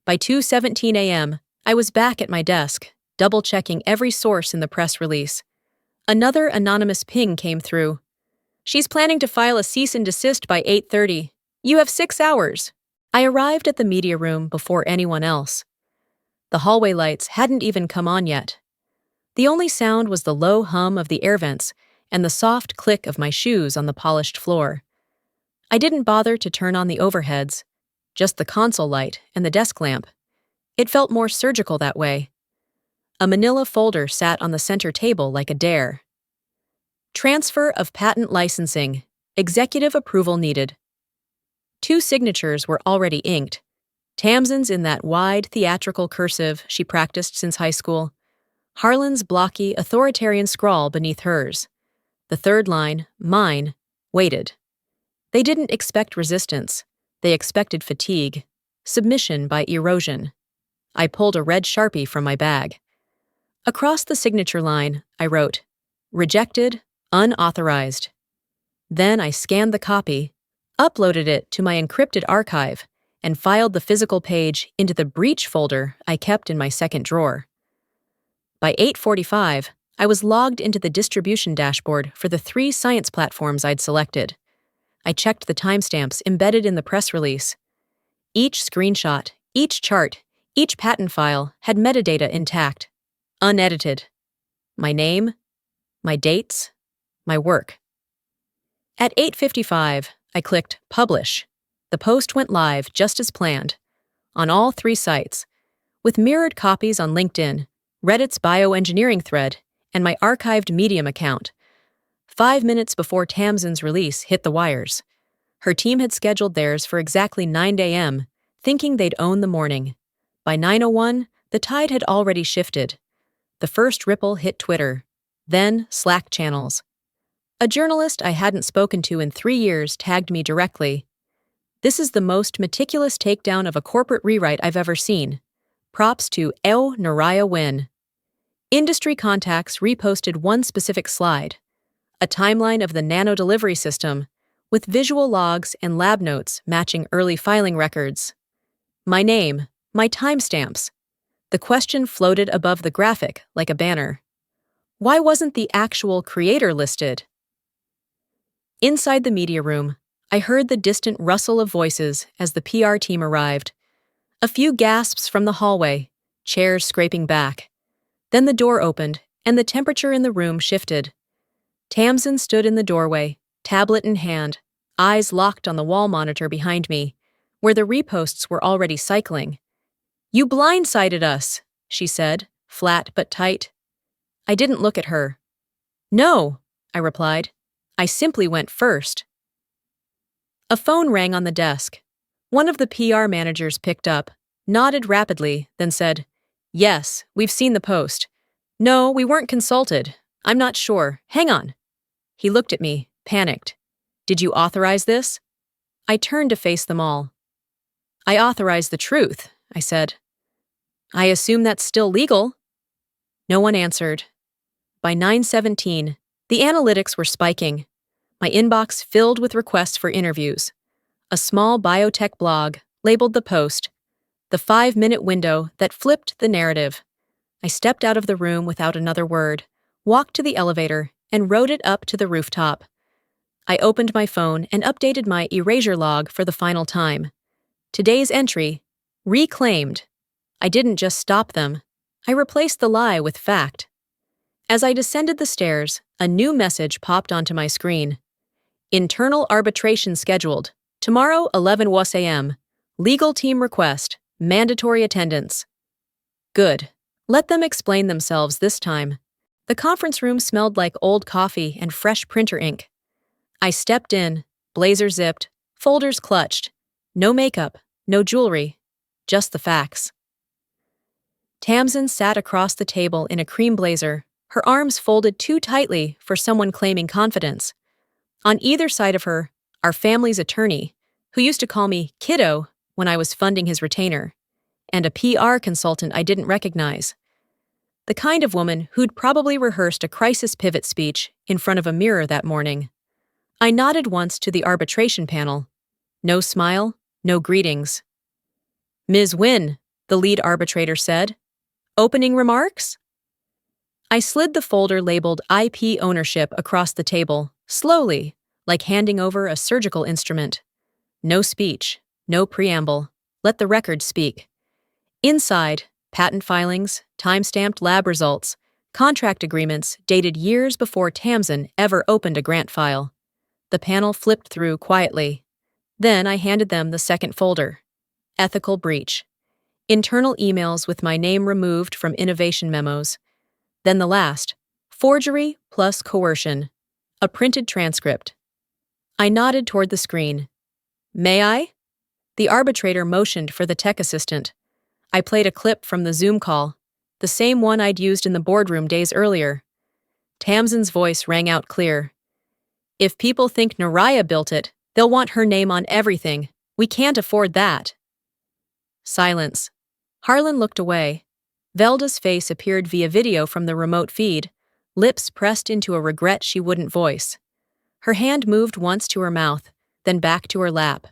Speaker 1: By 2:17 a.m., I was back at my desk, double-checking every source in the press release. Another anonymous ping came through. She's planning to file a cease and desist by 8:30. You have 6 hours. I arrived at the media room before anyone else. The hallway lights hadn't even come on yet. The only sound was the low hum of the air vents and the soft click of my shoes on the polished floor. I didn't bother to turn on the overheads, just the console light and the desk lamp. It felt more surgical that way. A manila folder sat on the center table like a dare. Transfer of patent licensing. Executive approval needed. 2 signatures were already inked. Tamsin's in that wide, theatrical cursive she practiced since high school. Harlan's blocky, authoritarian scrawl beneath hers. The third line, mine, waited. They didn't expect resistance. They expected fatigue. Submission by erosion. I pulled a red Sharpie from my bag. Across the signature line, I wrote, rejected, unauthorized. Then I scanned the copy, uploaded it to my encrypted archive, and filed the physical page into the breach folder I kept in my second drawer. By 8:45, I was logged into the distribution dashboard for the 3 science platforms I'd selected. I checked the timestamps embedded in the press release. Each screenshot, each chart, each patent file had metadata intact, unedited. My name, my dates, my work. At 8:55, I clicked Publish. The post went live just as planned, on all 3 sites, with mirrored copies on LinkedIn, Reddit's bioengineering thread, and my archived Medium account. 5 minutes before Tamsin's release hit the wires. Her team had scheduled theirs for exactly 9 a.m., thinking they'd own the morning. By 9:01, the tide had already shifted. The first ripple hit Twitter, then Slack channels. A journalist I hadn't spoken to in 3 years tagged me directly. This is the most meticulous takedown of a corporate rewrite I've ever seen. Props to Naraya win. Industry contacts reposted one specific slide, a timeline of the nano delivery system, with visual logs and lab notes matching early filing records. My name, my timestamps. The question floated above the graphic like a banner. Why wasn't the actual creator listed? Inside the media room, I heard the distant rustle of voices as the PR team arrived. A few gasps from the hallway, chairs scraping back. Then the door opened, and the temperature in the room shifted. Tamsin stood in the doorway, tablet in hand, eyes locked on the wall monitor behind me, where the reposts were already cycling. You blindsided us, she said, flat but tight. I didn't look at her. No, I replied. I simply went first. A phone rang on the desk. One of the PR managers picked up, nodded rapidly, then said, Yes, we've seen the post. No, we weren't consulted. I'm not sure. Hang on. He looked at me, panicked. Did you authorize this? I turned to face them all. I authorize the truth, I said. I assume that's still legal. No one answered. By 9:17, the analytics were spiking. My inbox filled with requests for interviews. A small biotech blog labeled the post, the 5-minute window that flipped the narrative. I stepped out of the room without another word, walked to the elevator, and rode it up to the rooftop. I opened my phone and updated my erasure log for the final time. Today's entry, reclaimed. I didn't just stop them. I replaced the lie with fact. As I descended the stairs, a new message popped onto my screen. Internal arbitration scheduled. Tomorrow, 11 a.m. Legal team request. Mandatory attendance. Good. Let them explain themselves this time. The conference room smelled like old coffee and fresh printer ink. I stepped in, blazer zipped, folders clutched. No makeup, no jewelry, just the facts. Tamsin sat across the table in a cream blazer, her arms folded too tightly for someone claiming confidence. On either side of her, our family's attorney, who used to call me Kiddo when I was funding his retainer, and a PR consultant I didn't recognize. The kind of woman who'd probably rehearsed a crisis pivot speech in front of a mirror that morning. I nodded once to the arbitration panel. No smile, no greetings. "Ms. Wynne," the lead arbitrator said. "Opening remarks?" I slid the folder labeled IP ownership across the table, slowly, like handing over a surgical instrument. No speech, no preamble. Let the record speak. Inside, patent filings, time-stamped lab results, contract agreements dated years before Tamsin ever opened a grant file. The panel flipped through quietly. Then I handed them the second folder. Ethical breach. Internal emails with my name removed from innovation memos. Then the last. Forgery plus coercion. A printed transcript. I nodded toward the screen. "May I?" The arbitrator motioned for the tech assistant. I played a clip from the Zoom call, the same one I'd used in the boardroom days earlier. Tamsin's voice rang out clear. "If people think Naraya built it, they'll want her name on everything. We can't afford that." Silence. Harlan looked away. Velda's face appeared via video from the remote feed, lips pressed into a regret she wouldn't voice. Her hand moved once to her mouth, then back to her lap.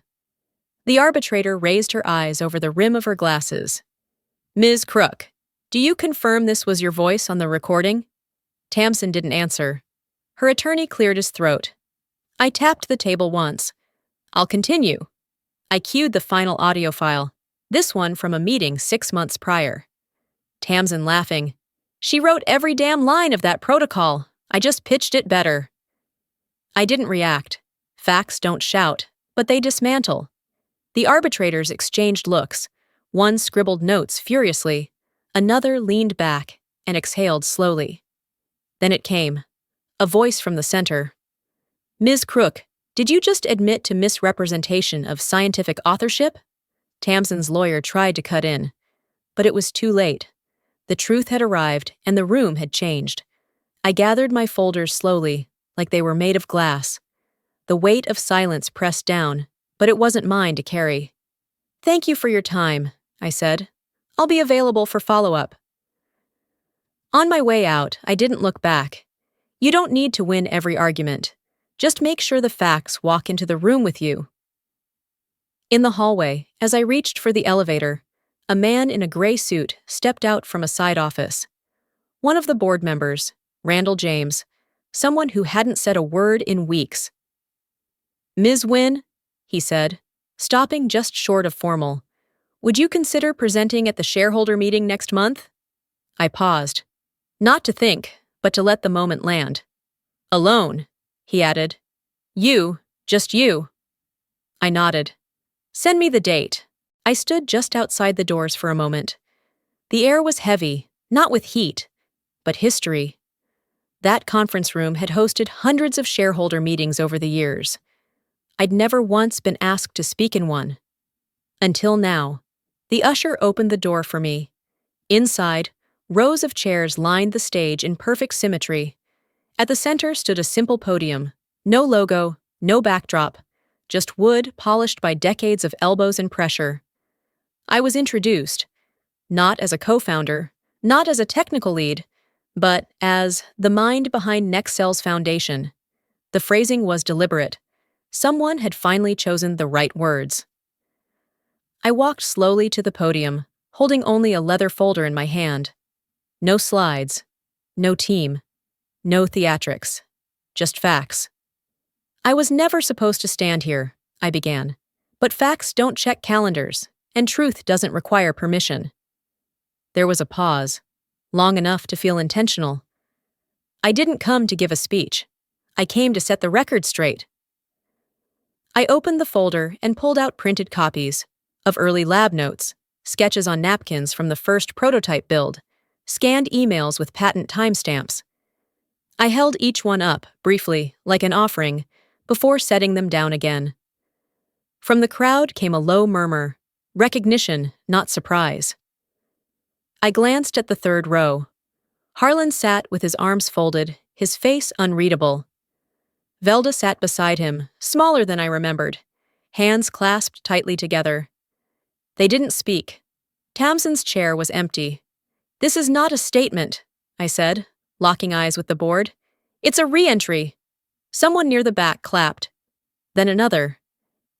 Speaker 1: The arbitrator raised her eyes over the rim of her glasses. "Ms. Crook, do you confirm this was your voice on the recording?" Tamsin didn't answer. Her attorney cleared his throat. I tapped the table once. "I'll continue." I cued the final audio file, this one from a meeting 6 months prior. Tamsin laughing. "She wrote every damn line of that protocol. I just pitched it better." I didn't react. Facts don't shout, but they dismantle. The arbitrators exchanged looks. One scribbled notes furiously. Another leaned back and exhaled slowly. Then it came. A voice from the center. "Ms. Crook, did you just admit to misrepresentation of scientific authorship?" Tamsin's lawyer tried to cut in. But it was too late. The truth had arrived, and the room had changed. I gathered my folders slowly, like they were made of glass. The weight of silence pressed down, but it wasn't mine to carry. "Thank you for your time," I said. "I'll be available for follow-up." On my way out, I didn't look back. You don't need to win every argument. Just make sure the facts walk into the room with you. In the hallway, as I reached for the elevator, a man in a gray suit stepped out from a side office. One of the board members, Randall James, someone who hadn't said a word in weeks. "Ms. Wynne," he said, stopping just short of formal, "would you consider presenting at the shareholder meeting next month?" I paused. Not to think, but to let the moment land. "Alone," he added. "You, just you." I nodded. "Send me the date." I stood just outside the doors for a moment. The air was heavy, not with heat, but history. That conference room had hosted hundreds of shareholder meetings over the years. I'd never once been asked to speak in one. Until now. The usher opened the door for me. Inside, rows of chairs lined the stage in perfect symmetry. At the center stood a simple podium. No logo, no backdrop, just wood polished by decades of elbows and pressure. I was introduced, not as a co-founder, not as a technical lead, but as the mind behind Nexcel's foundation. The phrasing was deliberate. Someone had finally chosen the right words. I walked slowly to the podium, holding only a leather folder in my hand. No slides, no team, no theatrics, just facts. "I was never supposed to stand here," I began, "but facts don't check calendars, and truth doesn't require permission." There was a pause, long enough to feel intentional. I didn't come to give a speech. I came to set the record straight. I opened the folder and pulled out printed copies of early lab notes, sketches on napkins from the first prototype build, scanned emails with patent timestamps. I held each one up, briefly, like an offering, before setting them down again. From the crowd came a low murmur, recognition, not surprise. I glanced at the third row. Harlan sat with his arms folded, his face unreadable. Velda sat beside him, smaller than I remembered, hands clasped tightly together. They didn't speak. Tamsin's chair was empty. "This is not a statement," I said, locking eyes with the board. "It's a re-entry." Someone near the back clapped. Then another.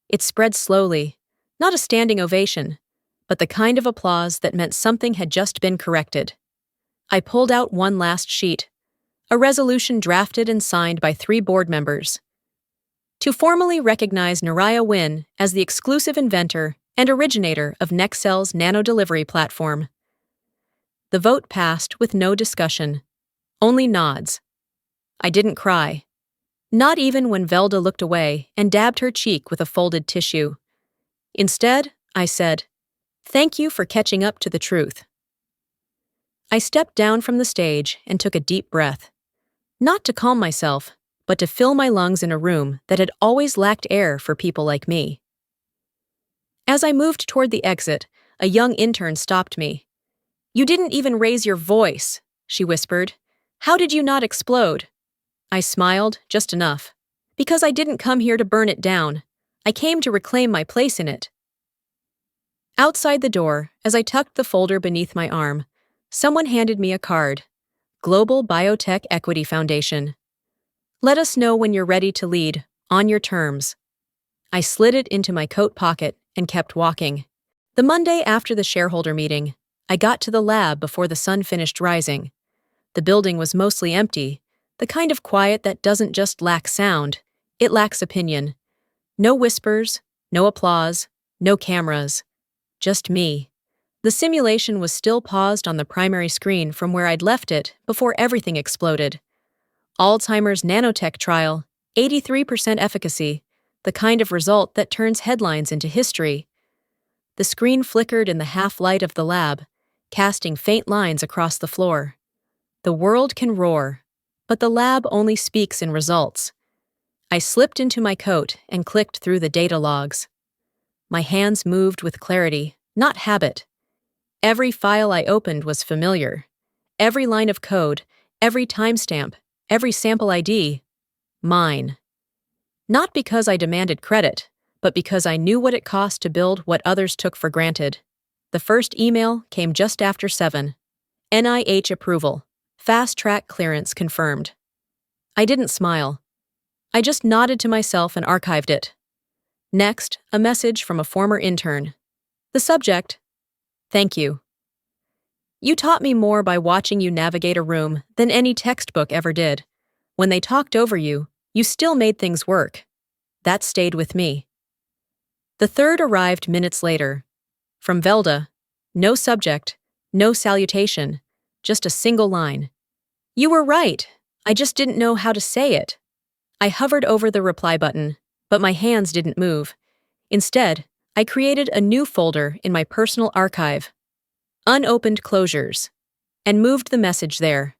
Speaker 1: It spread slowly, not a standing ovation, but the kind of applause that meant something had just been corrected. I pulled out one last sheet, a resolution drafted and signed by 3 board members. To formally recognize Naraya Wynn as the exclusive inventor and originator of Nexcel's nano-delivery platform. The vote passed with no discussion, only nods. I didn't cry. Not even when Velda looked away and dabbed her cheek with a folded tissue. Instead, I said, "Thank you for catching up to the truth." I stepped down from the stage and took a deep breath. Not to calm myself, but to fill my lungs in a room that had always lacked air for people like me. As I moved toward the exit, a young intern stopped me. "You didn't even raise your voice," she whispered. "How did you not explode?" I smiled, just enough. "Because I didn't come here to burn it down. I came to reclaim my place in it." Outside the door, as I tucked the folder beneath my arm, someone handed me a card. Global Biotech Equity Foundation. "Let us know when you're ready to lead, on your terms." I slid it into my coat pocket and kept walking. The Monday after the shareholder meeting, I got to the lab before the sun finished rising. The building was mostly empty, the kind of quiet that doesn't just lack sound, it lacks opinion. No whispers, no applause, no cameras. Just me. The simulation was still paused on the primary screen from where I'd left it before everything exploded. Alzheimer's nanotech trial, 83% efficacy, the kind of result that turns headlines into history. The screen flickered in the half-light of the lab, casting faint lines across the floor. The world can roar, but the lab only speaks in results. I slipped into my coat and clicked through the data logs. My hands moved with clarity, not habit. Every file I opened was familiar. Every line of code, every timestamp, every sample ID. Mine. Not because I demanded credit, but because I knew what it cost to build what others took for granted. The first email came just after 7. NIH approval. Fast-track clearance confirmed. I didn't smile. I just nodded to myself and archived it. Next, a message from a former intern. The subject: "Thank you. You taught me more by watching you navigate a room than any textbook ever did. When they talked over you, you still made things work." That stayed with me. The third arrived minutes later. From Velda. No subject, no salutation, just a single line. "You were right. I just didn't know how to say it." I hovered over the reply button, but my hands didn't move. Instead, I created a new folder in my personal archive, Unopened Closures, and moved the message there.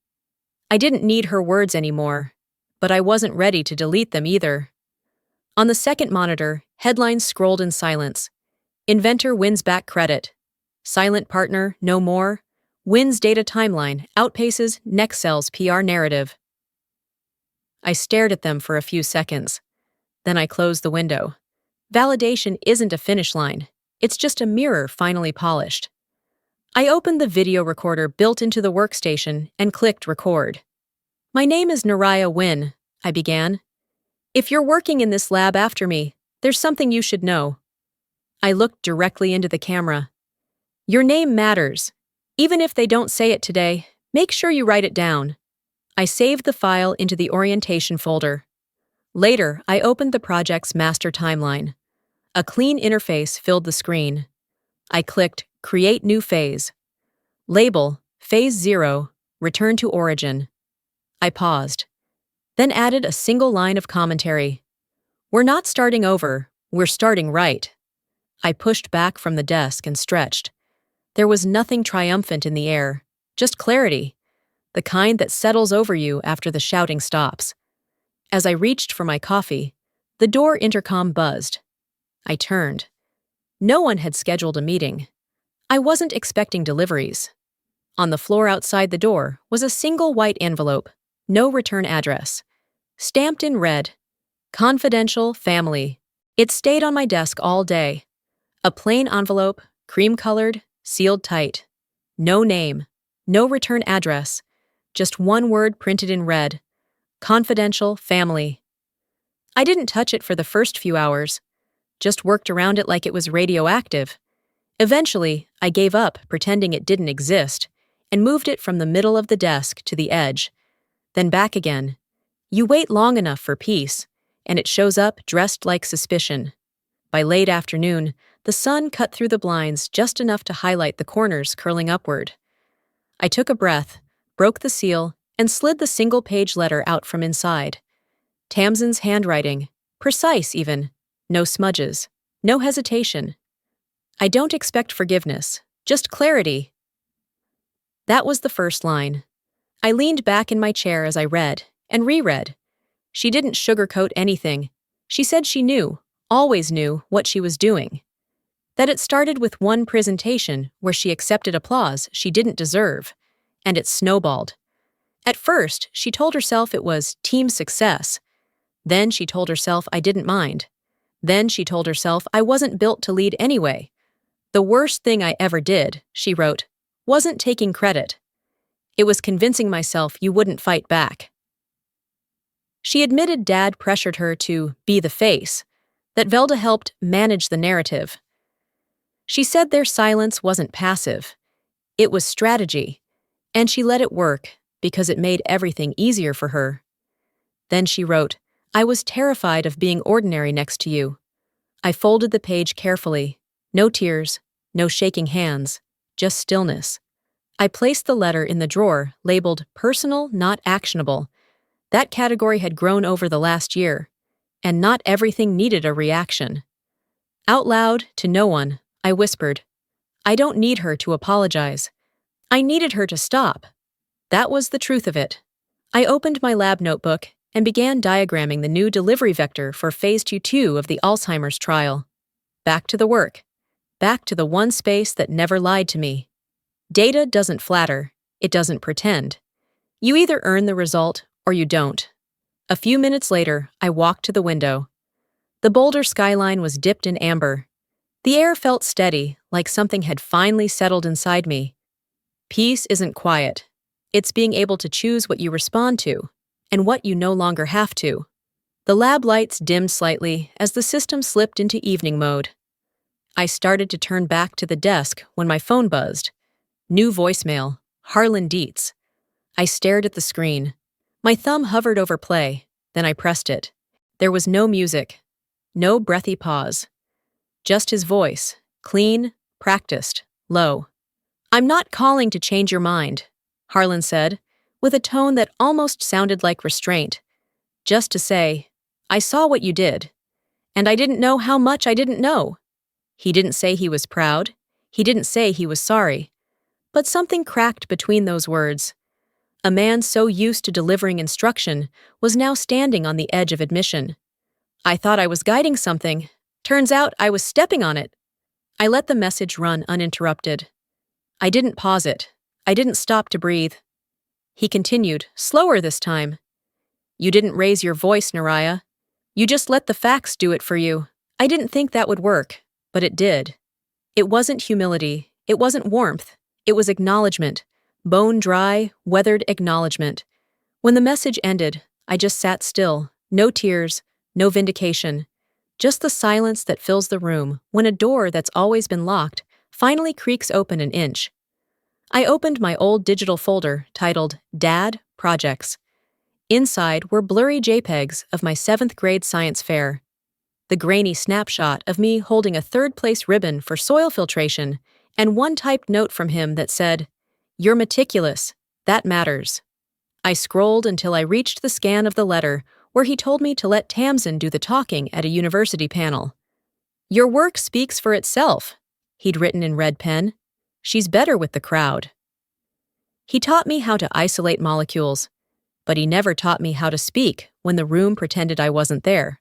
Speaker 1: I didn't need her words anymore, but I wasn't ready to delete them either. On the second monitor, headlines scrolled in silence. Inventor wins back credit. Silent partner, no more. Wins data timeline, outpaces Nexcel's PR narrative. I stared at them for a few seconds. Then I closed the window. Validation isn't a finish line. It's just a mirror finally polished. I opened the video recorder built into the workstation and clicked record. "My name is Naraya Wynn," I began. "If you're working in this lab after me, there's something you should know." I looked directly into the camera. "Your name matters. Even if they don't say it today, make sure you write it down." I saved the file into the orientation folder. Later, I opened the project's master timeline. A clean interface filled the screen. I clicked Create New Phase. Label, Phase 0, Return to Origin. I paused, then added a single line of commentary. "We're not starting over, we're starting right." I pushed back from the desk and stretched. There was nothing triumphant in the air, Just clarity, the kind that settles over you after the shouting stops. As I reached for my coffee, the door intercom buzzed. I turned. No one had scheduled a meeting. I wasn't expecting deliveries. On the floor outside the door was a single white envelope, no return address. Stamped in red, confidential family. It stayed on my desk all day. A plain envelope, cream-colored, sealed tight. No name, no return address, just one word printed in red. Confidential family. I didn't touch it for the first few hours, just worked around it like it was radioactive. Eventually, I gave up pretending it didn't exist and moved it from the middle of the desk to the edge, then back again. You wait long enough for peace, and it shows up dressed like suspicion. By late afternoon, the sun cut through the blinds just enough to highlight the corners curling upward. I took a breath, broke the seal, and slid the single-page letter out from inside. Tamsin's handwriting, precise even, no smudges, no hesitation. I don't expect forgiveness, just clarity. That was the first line. I leaned back in my chair as I read, and reread. She didn't sugarcoat anything. She said she knew, always knew, what she was doing. That it started with one presentation where she accepted applause she didn't deserve, and it snowballed. At first, she told herself it was team success. Then she told herself I didn't mind. Then she told herself I wasn't built to lead anyway. The worst thing I ever did, she wrote, wasn't taking credit. It was convincing myself you wouldn't fight back. She admitted Dad pressured her to be the face, that Velda helped manage the narrative. She said their silence wasn't passive. It was strategy, and she let it work because it made everything easier for her. Then she wrote, I was terrified of being ordinary next to you. I folded the page carefully. No tears, no shaking hands, just stillness. I placed the letter in the drawer labeled personal, not actionable. That category had grown over the last year, and not everything needed a reaction. Out loud, to no one, I whispered, I don't need her to apologize. I needed her to stop. That was the truth of it. I opened my lab notebook and began diagramming the new delivery vector for Phase 2 of the Alzheimer's trial. Back to the work. Back to the one space that never lied to me. Data doesn't flatter. It doesn't pretend. You either earn the result or you don't. A few minutes later, I walked to the window. The Boulder skyline was dipped in amber. The air felt steady, like something had finally settled inside me. Peace isn't quiet. It's being able to choose what you respond to, and what you no longer have to. The lab lights dimmed slightly as the system slipped into evening mode. I started to turn back to the desk when my phone buzzed. New voicemail, Harlan Dietz. I stared at the screen. My thumb hovered over play, then I pressed it. There was no music, no breathy pause. Just his voice, clean, practiced, low. I'm not calling to change your mind, Harlan said, with a tone that almost sounded like restraint. Just to say, I saw what you did, and I didn't know how much I didn't know. He didn't say he was proud. He didn't say he was sorry. But something cracked between those words. A man so used to delivering instruction was now standing on the edge of admission. I thought I was guiding something. Turns out I was stepping on it. I let the message run uninterrupted. I didn't pause it. I didn't stop to breathe. He continued, slower this time. You didn't raise your voice, Naraya. You just let the facts do it for you. I didn't think that would work, but it did. It wasn't humility. It wasn't warmth. It was acknowledgement. Bone-dry, weathered acknowledgement. When the message ended, I just sat still. No tears, no vindication. Just the silence that fills the room when a door that's always been locked finally creaks open an inch. I opened my old digital folder titled Dad Projects. Inside were blurry JPEGs of my 7th grade science fair. The grainy snapshot of me holding a third-place ribbon for soil filtration and one typed note from him that said, You're meticulous. That matters. I scrolled until I reached the scan of the letter where he told me to let Tamsin do the talking at a university panel. Your work speaks for itself, he'd written in red pen. She's better with the crowd. He taught me how to isolate molecules, but he never taught me how to speak when the room pretended I wasn't there.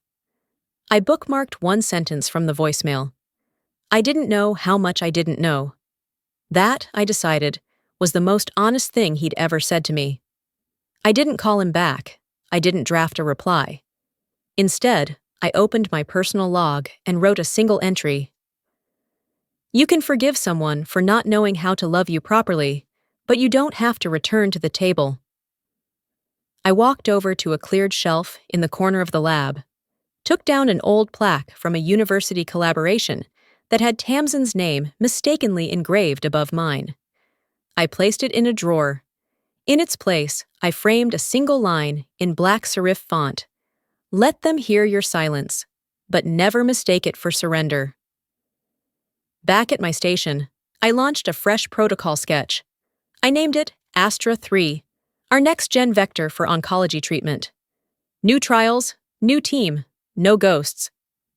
Speaker 1: I bookmarked one sentence from the voicemail. I didn't know how much I didn't know. That, I decided, was the most honest thing he'd ever said to me. I didn't call him back. I didn't draft a reply. Instead, I opened my personal log and wrote a single entry. You can forgive someone for not knowing how to love you properly, but you don't have to return to the table. I walked over to a cleared shelf in the corner of the lab, took down an old plaque from a university collaboration that had Tamsin's name mistakenly engraved above mine. I placed it in a drawer. In its place, I framed a single line in black serif font. Let them hear your silence, but never mistake it for surrender. Back at my station, I launched a fresh protocol sketch. I named it Astra 3, our next-gen vector for oncology treatment. New trials, new team, no ghosts.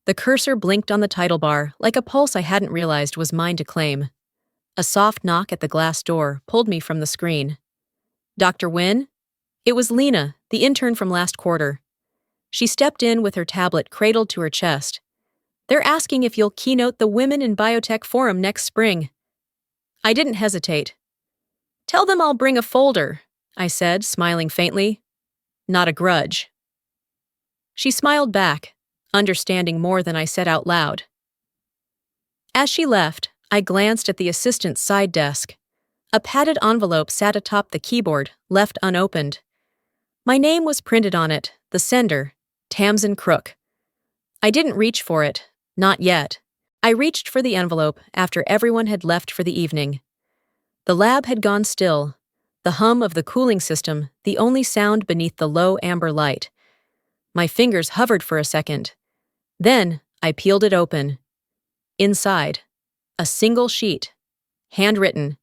Speaker 1: The cursor blinked on the title bar like a pulse I hadn't realized was mine to claim. A soft knock at the glass door pulled me from the screen. Dr. Wynn? It was Lena, the intern from last quarter. She stepped in with her tablet cradled to her chest. They're asking if you'll keynote the Women in Biotech Forum next spring. I didn't hesitate. Tell them I'll bring a folder, I said, smiling faintly. Not a grudge. She smiled back, understanding more than I said out loud. As she left, I glanced at the assistant's side desk. A padded envelope sat atop the keyboard, left unopened. My name was printed on it, the sender, Tamsin Crook. I didn't reach for it, not yet. I reached for the envelope after everyone had left for the evening. The lab had gone still, the hum of the cooling system the only sound beneath the low amber light. My fingers hovered for a second. Then I peeled it open. Inside, a single sheet, handwritten.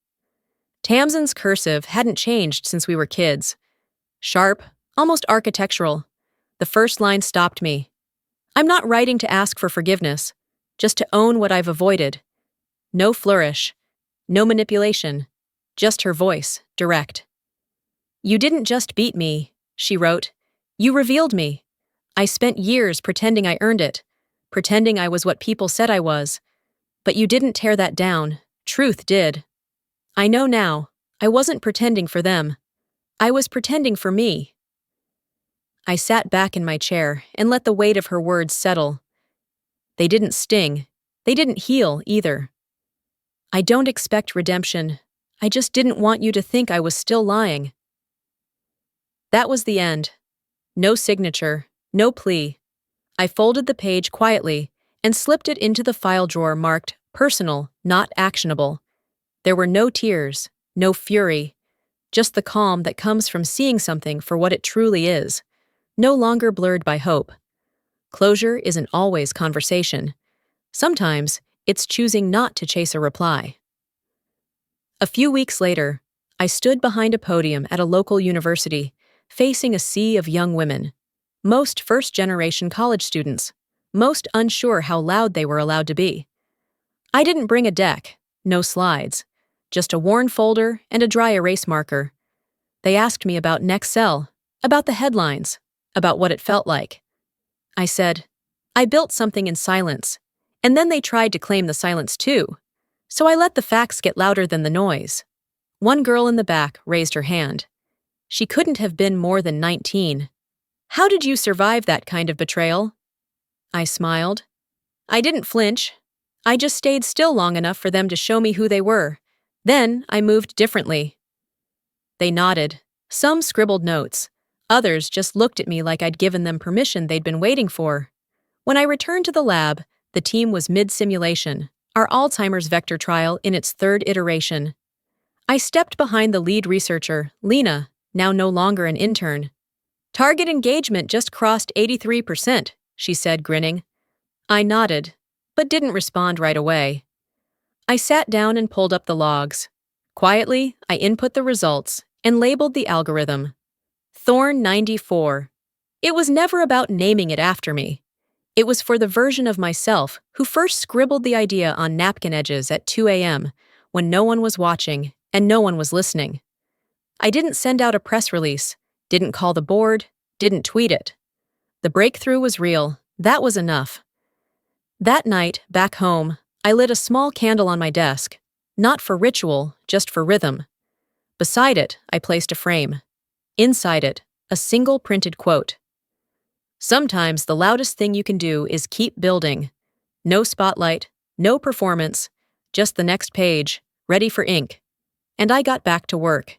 Speaker 1: Tamsin's cursive hadn't changed since we were kids. Sharp, almost architectural. The first line stopped me. I'm not writing to ask for forgiveness, just to own what I've avoided. No flourish, no manipulation, just her voice, direct. You didn't just beat me, she wrote. You revealed me. I spent years pretending I earned it, pretending I was what people said I was. But you didn't tear that down. Truth did. I know now, I wasn't pretending for them. I was pretending for me. I sat back in my chair and let the weight of her words settle. They didn't sting. They didn't heal either. I don't expect redemption. I just didn't want you to think I was still lying. That was the end. No signature, no plea. I folded the page quietly and slipped it into the file drawer marked personal, not actionable. There were no tears, no fury, just the calm that comes from seeing something for what it truly is, no longer blurred by hope. Closure isn't always conversation. Sometimes it's choosing not to chase a reply. A few weeks later, I stood behind a podium at a local university, facing a sea of young women, most first-generation college students, most unsure how loud they were allowed to be. I didn't bring a deck, no slides, just a worn folder and a dry erase marker. They asked me about Next Cell, about the headlines, about what it felt like. I said, I built something in silence, and then they tried to claim the silence too, so I let the facts get louder than the noise. One girl in the back raised her hand. She couldn't have been more than 19. How did you survive that kind of betrayal? I smiled. I didn't flinch. I just stayed still long enough for them to show me who they were. Then I moved differently. They nodded. Some scribbled notes. Others just looked at me like I'd given them permission they'd been waiting for. When I returned to the lab, the team was mid-simulation, our Alzheimer's vector trial in its third iteration. I stepped behind the lead researcher, Lena, now no longer an intern. Target engagement just crossed 83%, she said, grinning. I nodded, but didn't respond right away. I sat down and pulled up the logs. Quietly, I input the results and labeled the algorithm. Thorn 94. It was never about naming it after me. It was for the version of myself who first scribbled the idea on napkin edges at 2 a.m. when no one was watching and no one was listening. I didn't send out a press release, didn't call the board, didn't tweet it. The breakthrough was real. That was enough. That night, back home, I lit a small candle on my desk. Not for ritual, just for rhythm. Beside it, I placed a frame. Inside it, a single printed quote. Sometimes the loudest thing you can do is keep building. No spotlight, no performance, just the next page, ready for ink. And I got back to work.